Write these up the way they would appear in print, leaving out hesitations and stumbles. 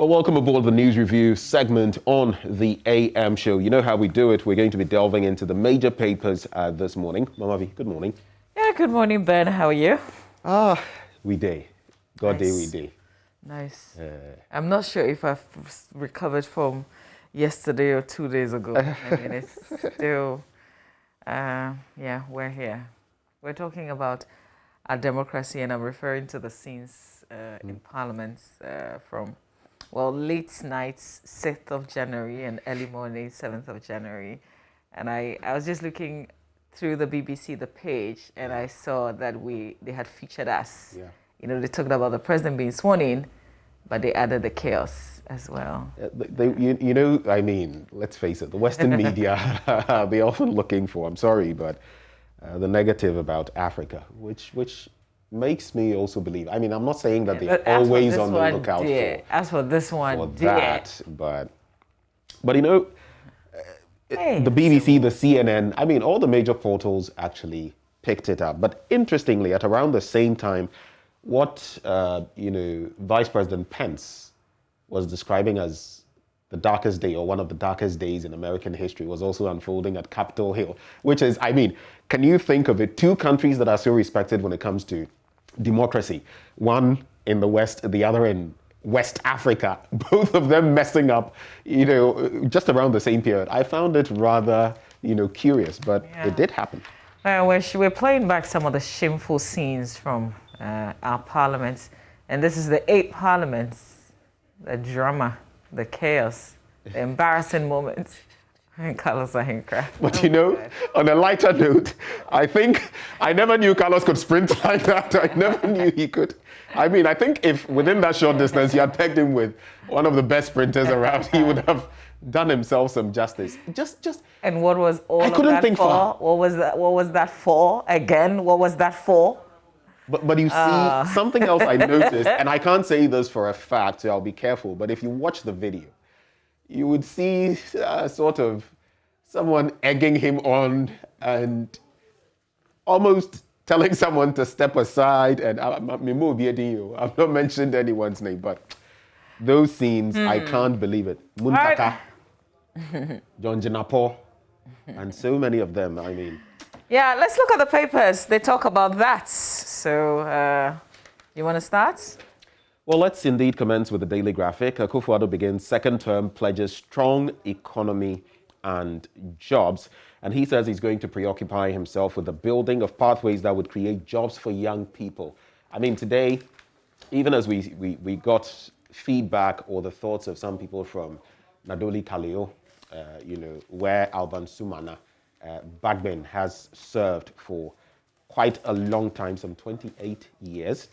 Well, welcome aboard the News Review segment on the AM show. You know how we do it. We're going to be delving into the major papers this morning. Mamavi, good morning. Yeah, good morning, Ben. How are you? We day. God day, we day. Nice. I'm not sure if I've recovered from yesterday or 2 days ago. I mean, it's still, we're here. We're talking about our democracy, and I'm referring to the scenes in Parliament from, late nights, 6th of January and early morning, 7th of January. And I was just looking through the BBC, the page, and I saw that they had featured us. Yeah. You know, they talked about the president being sworn in, but they added the chaos as well. I mean, let's face it, the Western media, they're often looking for, I'm sorry, but the negative about Africa, which makes me also believe. I mean, I'm not saying that they're always on the lookout for. As for this one, for that, but you know, the BBC, the CNN, I mean, all the major portals actually picked it up. But interestingly, at around the same time, what Vice President Pence was describing as the darkest day, or one of the darkest days in American history, was also unfolding at Capitol Hill, which is, I mean, can you think of it? Two countries that are so respected when it comes to democracy, one in the West, the other in West Africa, both of them messing up, just around the same period. I found it rather, curious, but it did happen. We're playing back some of the shameful scenes from our parliaments, and this is the 8 parliaments, the drama, the chaos, the embarrassing moments. Carlos Ahinkra. But on a lighter note, I think I never knew Carlos could sprint like that. I never knew he could. I mean, I think if within that short distance you had pegged him with one of the best sprinters around, he would have done himself some justice. Just. And what was all I couldn't of that think for? What was that? What was that for? Again, what was that for? But you see, something else I noticed, and I can't say this for a fact, so I'll be careful. But if you watch the video, you would see sort of someone egging him on and almost telling someone to step aside. And I've not mentioned anyone's name, but those scenes, I can't believe it. Muntaka, John Jinapo, and so many of them, I mean. Yeah, let's look at the papers. They talk about that. So, you want to start? Well, let's indeed commence with the Daily Graphic. Akufo-Addo begins second term, pledges strong economy and jobs. And he says he's going to preoccupy himself with the building of pathways that would create jobs for young people. I mean, today, even as we got feedback or the thoughts of some people from Nadoli Kaleo, where Alban Sumana, Bagben, has served for quite a long time, some 28 years.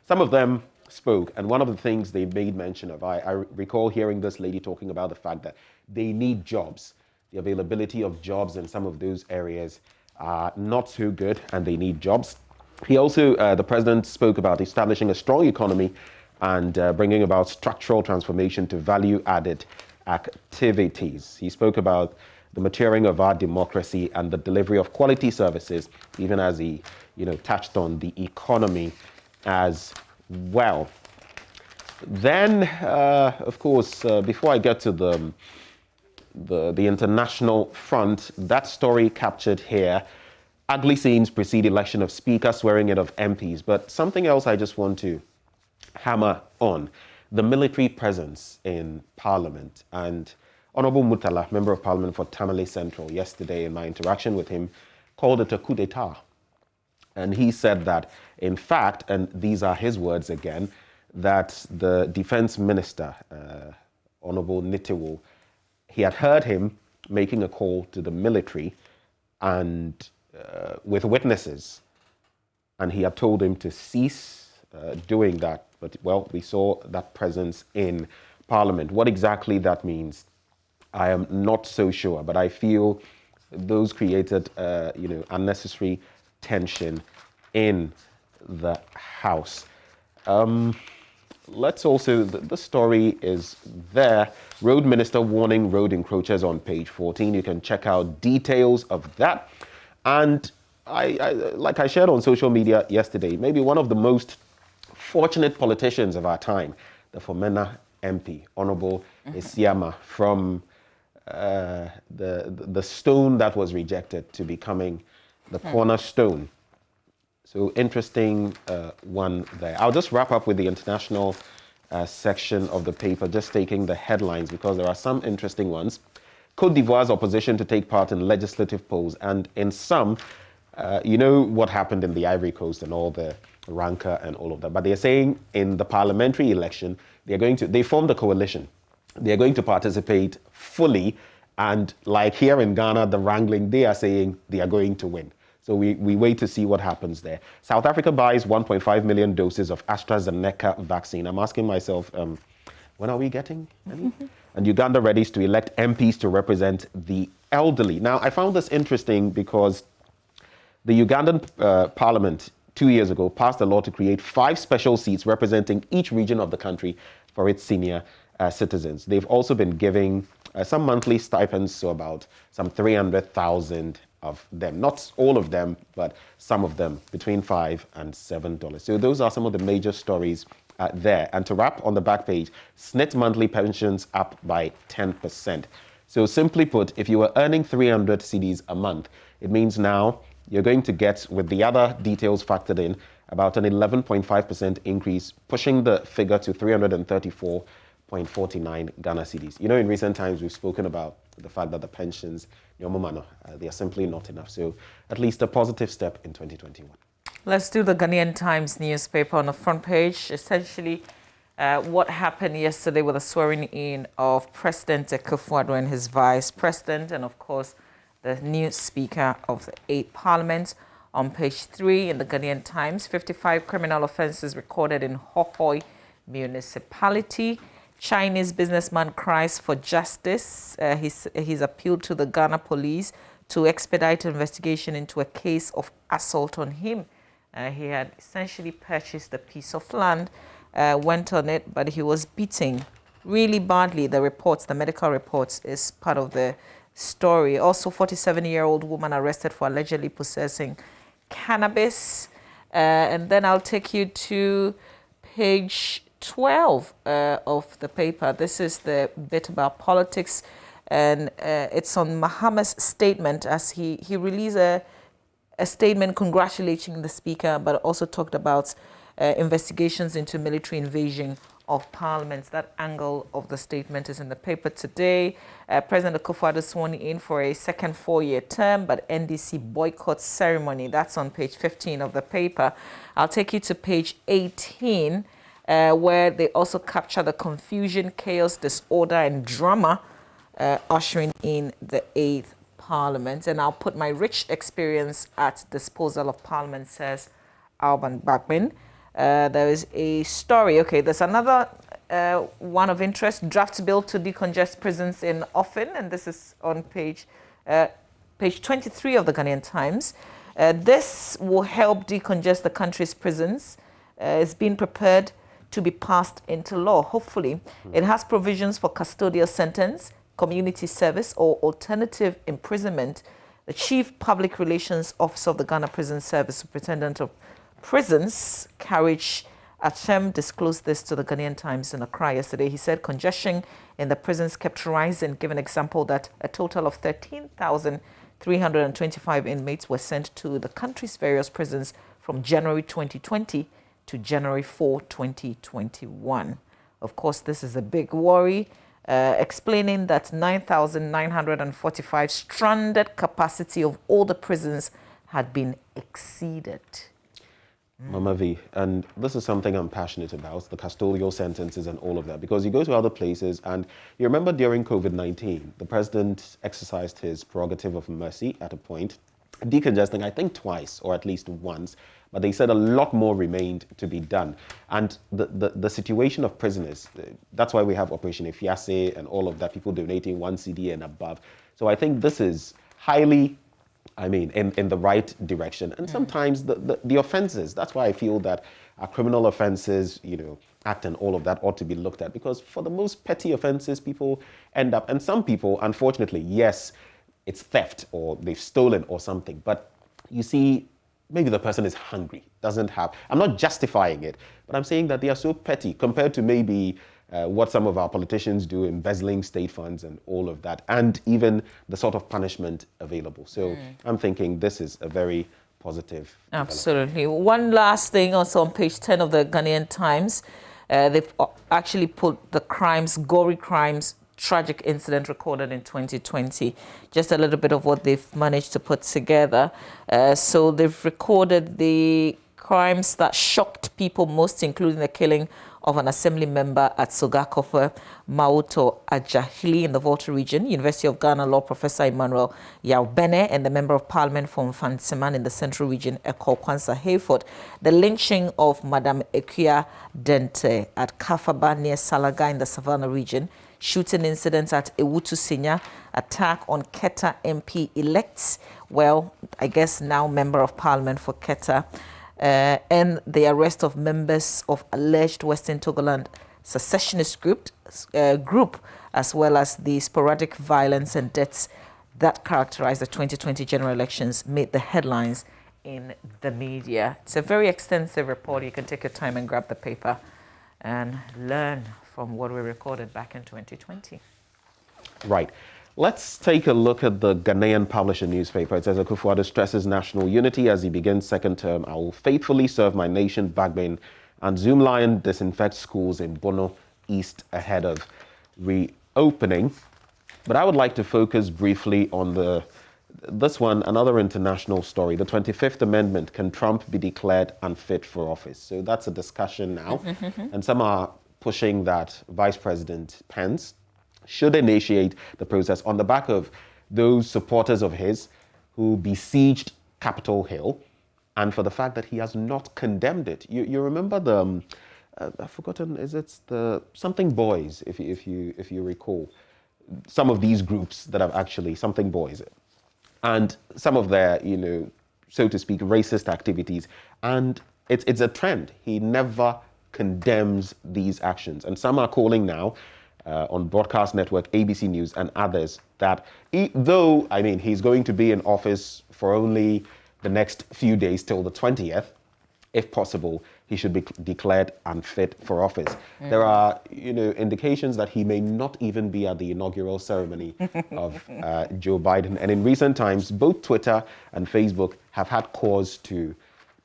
Some of them spoke, and one of the things they made mention of, I recall hearing this lady talking about the fact that they need jobs. The availability of jobs in some of those areas are not so good, and they need jobs. He also, the president spoke about establishing a strong economy and bringing about structural transformation to value-added activities. He spoke about the maturing of our democracy and the delivery of quality services, even as he, touched on the economy as well. Then, of course, before I get to the international front, that story captured here, ugly scenes precede election of speaker, swearing in of MPs. But something else I just want to hammer on, the military presence in Parliament. And Honorable Mutala, Member of Parliament for Tamale Central, yesterday in my interaction with him, called it a coup d'etat. And he said that, in fact, and these are his words again, that the defense minister, Honorable Nitewo, he had heard him making a call to the military and with witnesses, and he had told him to cease doing that. But, we saw that presence in Parliament. What exactly that means, I am not so sure, but I feel those created, unnecessary tension in the House. Let's also, the story is there. Road Minister warning road encroachers on page 14. You can check out details of that. And like I shared on social media yesterday, maybe one of the most fortunate politicians of our time, the Fomena MP, Honorable Esiama, from the stone that was rejected to becoming the cornerstone. So interesting one there. I'll just wrap up with the international section of the paper, just taking the headlines because there are some interesting ones. Côte d'Ivoire's opposition to take part in legislative polls, and in some, you know what happened in the Ivory Coast and all the rancor and all of that. But they're saying in the parliamentary election, they formed a coalition. They're going to participate fully. And like here in Ghana, the wrangling, they are saying they are going to win. So we wait to see what happens there. South Africa buys 1.5 million doses of AstraZeneca vaccine. I'm asking myself, when are we getting any? And Uganda readies to elect MPs to represent the elderly. Now, I found this interesting because the Ugandan parliament 2 years ago passed a law to create 5 special seats representing each region of the country for its senior citizens. They've also been giving some monthly stipends, so about some 300,000 of them. Not all of them, but some of them, between $5 and $7. So those are some of the major stories there. And to wrap on the back page, SNIT monthly pensions up by 10%. So simply put, if you were earning 300 cedis a month, it means now you're going to get, with the other details factored in, about an 11.5% increase, pushing the figure to 334.49 Ghana cedis. You know, in recent times, we've spoken about the fact that the pensions, they are simply not enough. So at least a positive step in 2021. Let's do the Ghanaian Times newspaper on the front page. Essentially, what happened yesterday with the swearing in of President Akufo-Addo and his vice president, and of course, the new Speaker of the 8th Parliament. On page 3 in the Ghanaian Times, 55 criminal offences recorded in Hohoi municipality. Chinese businessman cries for justice. He's appealed to the Ghana police to expedite investigation into a case of assault on him. He had essentially purchased a piece of land, went on it, but he was beaten really badly. The medical reports is part of the story. Also, 47-year-old woman arrested for allegedly possessing cannabis. And then I'll take you to page 12 of the paper. This is the bit about politics, and it's on Mahama's statement as he released a statement congratulating the speaker, but also talked about investigations into military invasion of parliaments. That angle of the statement is in the paper today. President Akufo-Addo sworn in for a second 4-year term, but NDC boycott ceremony. That's on page 15 of the paper. I'll take you to page 18, where they also capture the confusion, chaos, disorder, and drama ushering in the 8th Parliament. And I'll put my rich experience at disposal of Parliament, says Alban Bagman. There is a story. Okay, there's another one of interest. Draft bill to decongest prisons in Offin, and this is on page 23 of the Ghanaian Times. This will help decongest the country's prisons. It's been prepared to be passed into law, hopefully. It has provisions for custodial sentence, community service, or alternative imprisonment. The Chief Public Relations Officer of the Ghana Prison Service, Superintendent of Prisons, Carriage Achem, disclosed this to the Ghanaian Times in Accra yesterday. He said congestion in the prisons kept rising, giving an example that a total of 13,325 inmates were sent to the country's various prisons from January 2020 to January 4, 2021. Of course, this is a big worry, explaining that 9,945 stranded capacity of all the prisons had been exceeded. Mama V, and this is something I'm passionate about, the custodial sentences and all of that, because you go to other places and you remember during COVID-19, the president exercised his prerogative of mercy at a point, decongesting, I think twice or at least once, but they said a lot more remained to be done. And the situation of prisoners, that's why we have Operation Efiase and all of that, people donating 1 CD and above. So I think this is highly, in the right direction. And sometimes the offenses, that's why I feel that our criminal offenses, act and all of that ought to be looked at, because for the most petty offenses, people end up, and some people, unfortunately, yes, it's theft or they've stolen or something. But you see, maybe the person is hungry, doesn't have. I'm not justifying it, but I'm saying that they are so petty compared to maybe what some of our politicians do, embezzling state funds and all of that, and even the sort of punishment available. So I'm thinking this is a very positive. Absolutely. One last thing also on page 10 of the Ghanaian Times. They've actually put the crimes, gory crimes, tragic incident recorded in 2020. Just a little bit of what they've managed to put together. So they've recorded the crimes that shocked people most, including the killing of an assembly member at Sogakofe, Mauto Ajahili in the Volta region, University of Ghana law professor Emmanuel Yaubene, and the member of parliament from Fanseman in the central region, Eko Kwanza Hayford. The lynching of Madame Ekia Dente at Kafaba near Salaga in the Savannah region, shooting incidents at Ewutu Sinya, attack on Keta MP elects, well, I guess now member of parliament for Keta, and the arrest of members of alleged Western Togoland secessionist group, as well as the sporadic violence and deaths that characterized the 2020 general elections, made the headlines in the media. It's a very extensive report. You can take your time and grab the paper and learn from what we recorded back in 2020. Right. Let's take a look at the Ghanaian Publisher newspaper. It says Akufo-Addo stresses national unity as he begins second term. I will faithfully serve my nation, Bagbin, and Zoomlion disinfects schools in Bono East ahead of reopening. But I would like to focus briefly on this one, another international story. The 25th Amendment, can Trump be declared unfit for office? So that's a discussion now. And some are pushing that Vice President Pence should initiate the process on the back of those supporters of his who besieged Capitol Hill, and for the fact that he has not condemned it. You remember the, I've forgotten, is it the Something Boys, if you recall, some of these groups that have actually, Something Boys, and some of their, so to speak, racist activities. And it's a trend. He never condemns these actions. And some are calling now, on broadcast network, ABC News and others, that though, he's going to be in office for only the next few days till the 20th, if possible, he should be declared unfit for office. There are, indications that he may not even be at the inaugural ceremony of Joe Biden. And in recent times, both Twitter and Facebook have had cause to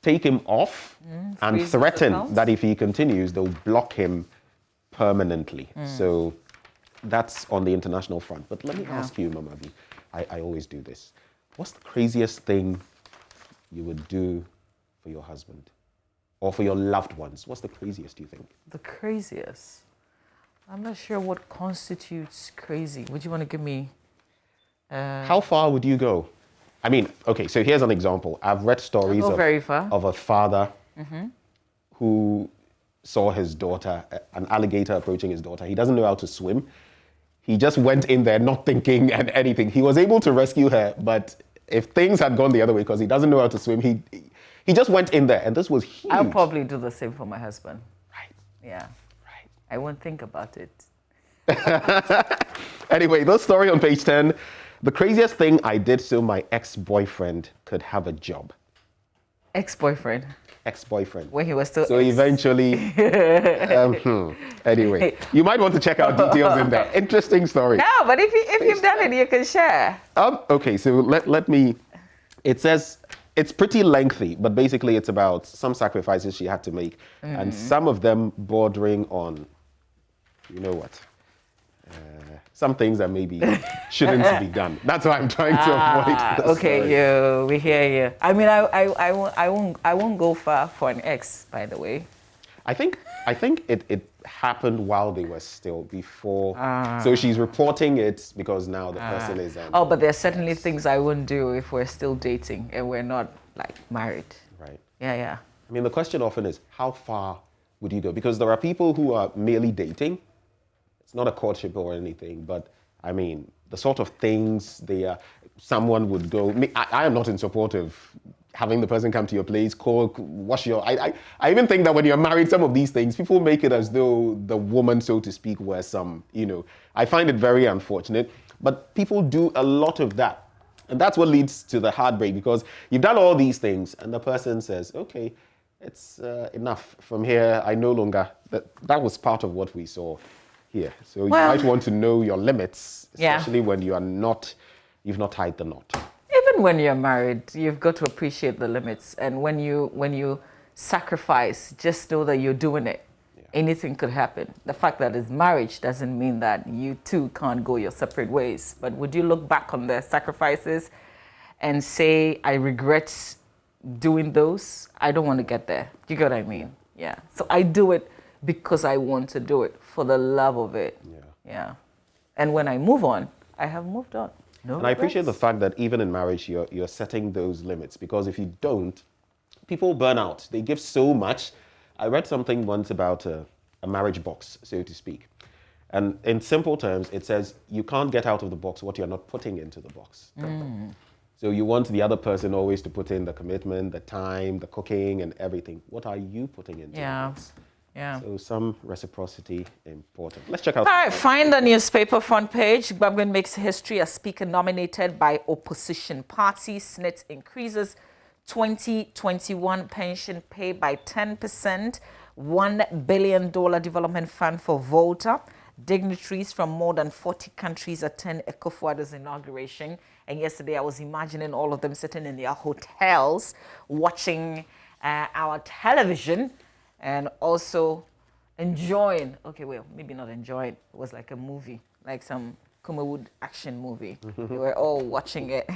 take him off and threaten that if he continues, they'll block him permanently. So that's on the international front. But let me ask you, Mama B, I always do this. What's the craziest thing you would do for your husband or for your loved ones? What's the craziest, do you think? The craziest? I'm not sure what constitutes crazy. Would you want to give me... How far would you go? Okay, so here's an example. I've read stories of a father who saw his daughter, an alligator approaching his daughter. He doesn't know how to swim. He just went in there not thinking and anything. He was able to rescue her, but if things had gone the other way, because he doesn't know how to swim, he just went in there, and this was huge. I'll probably do the same for my husband. Right. Yeah. Right. I won't think about it. Anyway, this story on page 10, the craziest thing I did so my ex-boyfriend could have a job. Ex-boyfriend? Ex-boyfriend. When he was still So eventually, anyway, you might want to check out details in there. Interesting story. No, but if you've done it, you can share. Okay, so let me, it says, it's pretty lengthy, but basically it's about some sacrifices she had to make, and some of them bordering on, you know what, some things that maybe shouldn't be done. That's why I'm trying to avoid. Okay, we hear you. I won't go far for an ex, by the way. I think it happened while they were still before. So she's reporting it because now the person is. But there are certainly things I wouldn't do if we're still dating and we're not like married. Right. Yeah. The question often is, how far would you go? Because there are people who are merely dating. It's not a courtship or anything, but the sort of things someone would go. I am not in support of having the person come to your place, cook, wash your... I even think that when you're married, some of these things, people make it as though the woman, so to speak, were some, I find it very unfortunate. But people do a lot of that. And that's what leads to the heartbreak, because you've done all these things and the person says, okay, it's enough. From here, I no longer, that was part of what we saw here. So you might want to know your limits, especially when you are not, you've not tied the knot. Even when you're married, you've got to appreciate the limits. And when you sacrifice, just know that you're doing it. Anything could happen. The fact that it's marriage doesn't mean that you two can't go your separate ways. But would you look back on the sacrifices and say, I regret doing those? I don't want to get there. Do you get what I mean? Yeah. So I do it because I want to do it, for the love of it. Yeah. And when I move on, I have moved on. No regrets. I appreciate the fact that even in marriage, you're setting those limits, because if you don't, people burn out. They give so much. I read something once about a marriage box, so to speak. And in simple terms, it says you can't get out of the box what you're not putting into the box. So you want the other person always to put in the commitment, the time, the cooking, and everything. What are you putting into the box? Yeah. So some reciprocity important. Let's check out. All right, find the newspaper front page. Gbagban makes history as speaker nominated by opposition party. SNIT increases 2021 pension pay by 10%. $1 billion development fund for Volta. Dignitaries from more than 40 countries attend Akufo-Addo's inauguration. And yesterday I was imagining all of them sitting in their hotels watching our television and also enjoying, okay, well, maybe not enjoying, it was like a movie, like some Kumawood action movie. We were all watching it.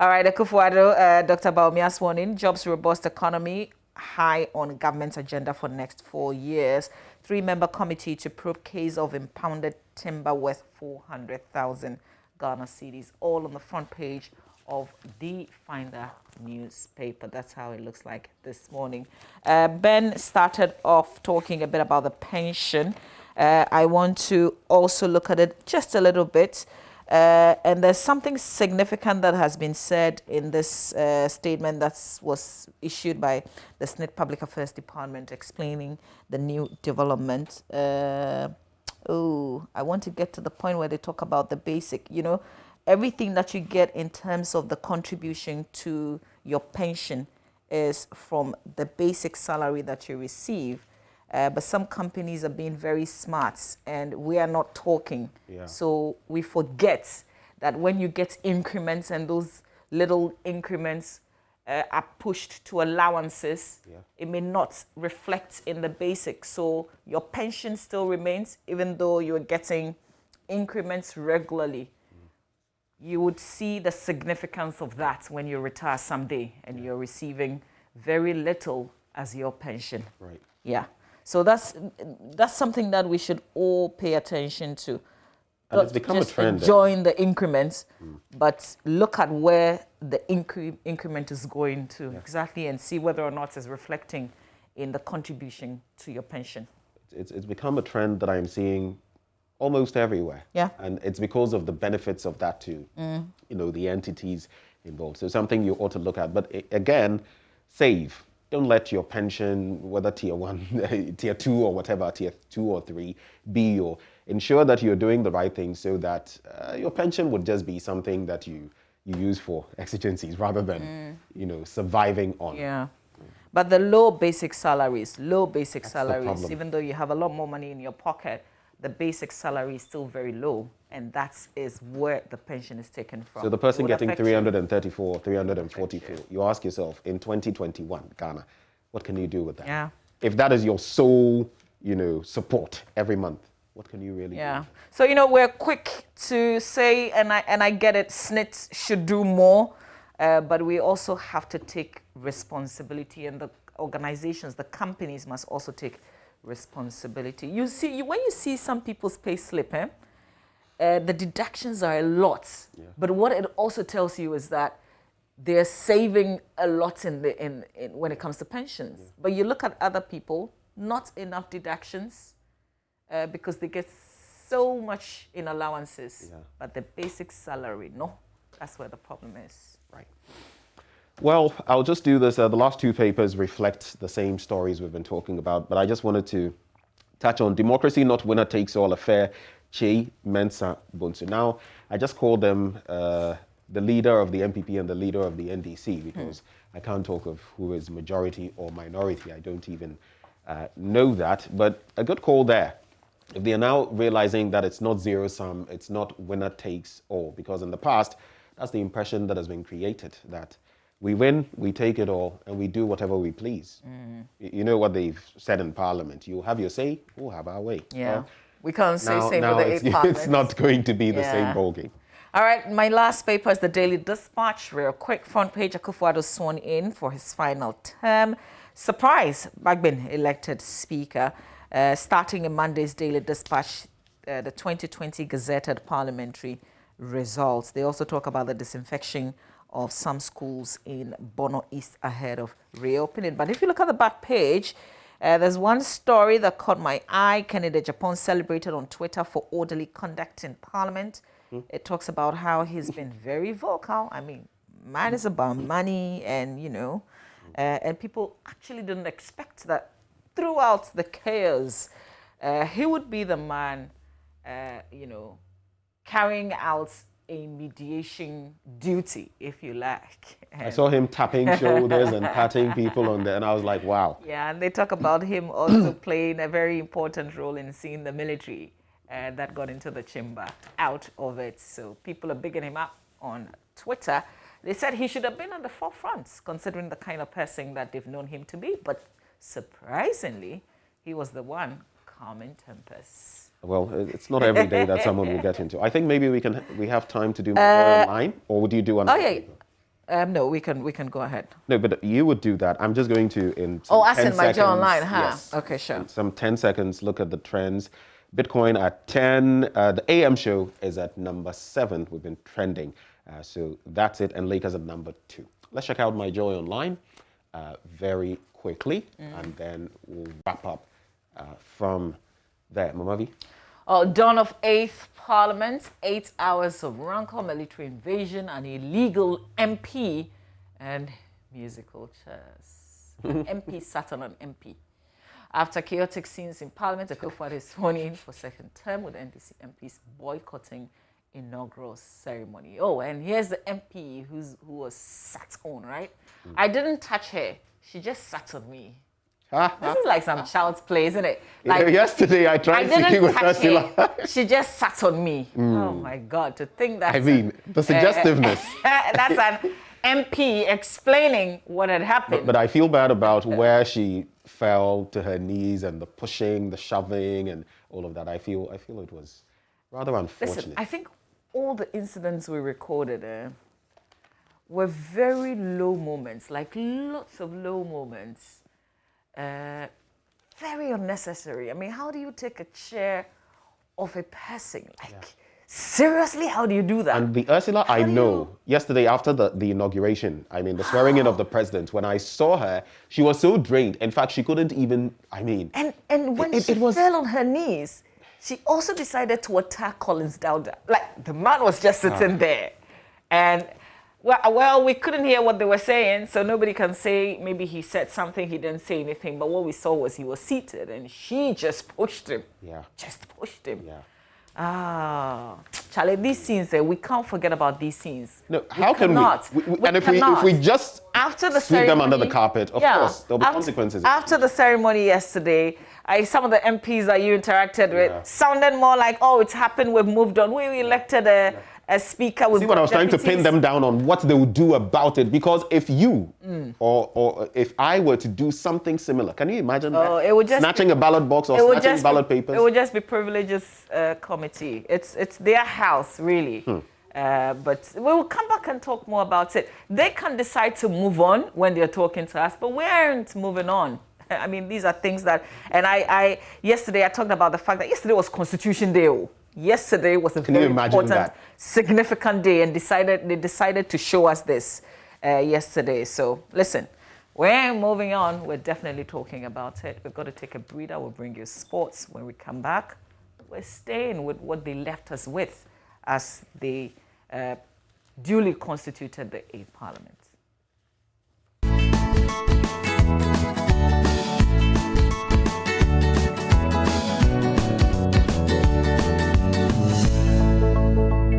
All right, Akufo-Addo, Dr. Bawumia sworn in, jobs robust economy, high on government's agenda for next 4 years. 3-member committee to probe case of impounded timber worth 400,000 Ghana cedis, all on the front page of the Finder newspaper. That's how it looks like this morning. Ben started off talking a bit about the pension. I want to also look at it just a little bit. And there's something significant that has been said in this statement that was issued by the SNIT Public Affairs Department explaining the new development. I want to get to the point where they talk about the basic, everything that you get in terms of the contribution to your pension is from the basic salary that you receive. But some companies are being very smart and we are not talking. So we forget that when you get increments and those little increments are pushed to allowances, it may not reflect in the basic. So your pension still remains, even though you're getting increments regularly. You would see the significance of that when you retire someday and you're receiving very little as your pension. Right. Yeah. So that's something that we should all pay attention to. And it's become a trend. Enjoying the increments, but look at where the increment is going to exactly, and see whether or not it's reflecting in the contribution to your pension. It's become a trend that I'm seeing almost everywhere. Yeah. And it's because of the benefits of that too. The entities involved. So something you ought to look at. But again, save. Don't let your pension, whether tier 1, tier 2 or whatever, tier 2 or 3, be your... Ensure that you're doing the right thing so that your pension would just be something that you use for exigencies rather than, surviving on. Yeah. But the low basic salaries, even though you have a lot more money in your pocket, the basic salary is still very low, and that is where the pension is taken from. So the person getting 334, 344, you ask yourself, in 2021, Ghana, what can you do with that? Yeah. If that is your sole, support every month, what can you really do? So, we're quick to say, and I get it, SNIT should do more, but we also have to take responsibility, and the organizations, the companies must also take responsibility. You see, when you see some people's pay slip, the deductions are a lot. But what it also tells you is that they're saving a lot in when it comes to pensions. But you look at other people, not enough deductions because they get so much in allowances. But the basic salary, no, that's where the problem is. Right. Well, I'll just do this. The last two papers reflect the same stories we've been talking about, but I just wanted to touch on democracy, not winner takes all affair, Che Mensa Bunsu. Now, I just called them the leader of the MPP and the leader of the NDC, because I can't talk of who is majority or minority. I don't even know that. But a good call there. If they are now realizing that it's not zero-sum, it's not winner takes all, because in the past, that's the impression that has been created, that we win, we take it all, and we do whatever we please. You know what they've said in Parliament. You have your say, we'll have our way. Yeah. Well, We can't say same now with the 8 parliaments. it's not going to be the same ballgame. All right, my last paper is the Daily Dispatch. Real quick, front page, Akufo-Addo sworn in for his final term. Surprise, Bagbin elected speaker. Starting in Monday's Daily Dispatch, the 2020 gazetted parliamentary results. They also talk about the disinfection of some schools in Bono East ahead of reopening. But if you look at the back page, there's one story that caught my eye. Kennedy Japan celebrated on Twitter for orderly conduct in Parliament. It talks about how he's been very vocal. I mean, man is about money, and and people actually didn't expect that throughout the chaos, he would be the man, carrying out a mediation duty, if you like. I saw him tapping shoulders and patting people on there, and I was like, wow. Yeah, and they talk about him also playing a very important role in seeing the military that got into the chamber out of it. So people are bigging him up on Twitter. They said he should have been on the forefront, considering the kind of person that they've known him to be. But surprisingly, he was the one calming tempers. Well, it's not every day that someone will get into. I think maybe we have time to do more online, or would you do another? Oh yeah. No, we can go ahead. No, but you would do that. I'm just going to in as in my Joy Online, huh? Yes. Okay, sure. In some 10 seconds, look at the trends. Bitcoin at 10. The AM show is at number 7. We've been trending. So that's it. And Lakers at number 2. Let's check out my Joy Online very quickly, and then we'll wrap up from there. Mamavi? Dawn of 8th Parliament, 8 hours of rancor, military invasion, an illegal MP, and musical chairs. MP sat on an MP. After chaotic scenes in Parliament, Akufo-Addo is sworn in for second term, with NDC MPs boycotting inaugural ceremony. Oh, and here's the MP who was sat on, right? I didn't touch her. She just sat on me. This is like some child's play, isn't it? Like, yesterday I tried speaking with Ursula. She just sat on me. Oh my God, to think that. I mean, the suggestiveness. That's an MP explaining what had happened. But I feel bad about where she fell to her knees and the pushing, the shoving, and all of that. I feel it was rather unfortunate. Listen, I think all the incidents we recorded were very low moments, like lots of low moments. Very unnecessary. I mean, how do you take a chair of a person? Seriously, how do you do that? And the Ursula I know, yesterday after the inauguration, I mean, the swearing in of the president, when I saw her, she was so drained. In fact, she couldn't even, And when she fell on her knees, she also decided to attack Collins Dowda. Like, the man was just sitting there. And well, we couldn't hear what they were saying, so nobody can say maybe he said something, he didn't say anything. But what we saw was he was seated, and she just pushed him. Yeah. Just pushed him. Yeah. Charlie, these scenes, we can't forget about these scenes. No, how can we? And if we just after the sweep them under the carpet, of course, there'll be consequences. After the ceremony yesterday, some of the MPs that you interacted with sounded more like, oh, it's happened, we've moved on. We elected a speaker with See what I was trying to pin them down on, what they would do about it. Because if you or if I were to do something similar, can you imagine that? It would just snatching a ballot box or snatching ballot papers? It would just be privileges committee. It's their house, really. But we will come back and talk more about it. They can decide to move on when they're talking to us, but we aren't moving on. I mean, these are things that, and yesterday I talked about the fact that yesterday was Constitution Day. Yesterday was a very important, significant day, and they decided to show us this yesterday. So listen, we're moving on. We're definitely talking about it. We've got to take a breather. We'll bring you sports when we come back. We're staying with what they left us with as they duly constituted the 8th Parliament.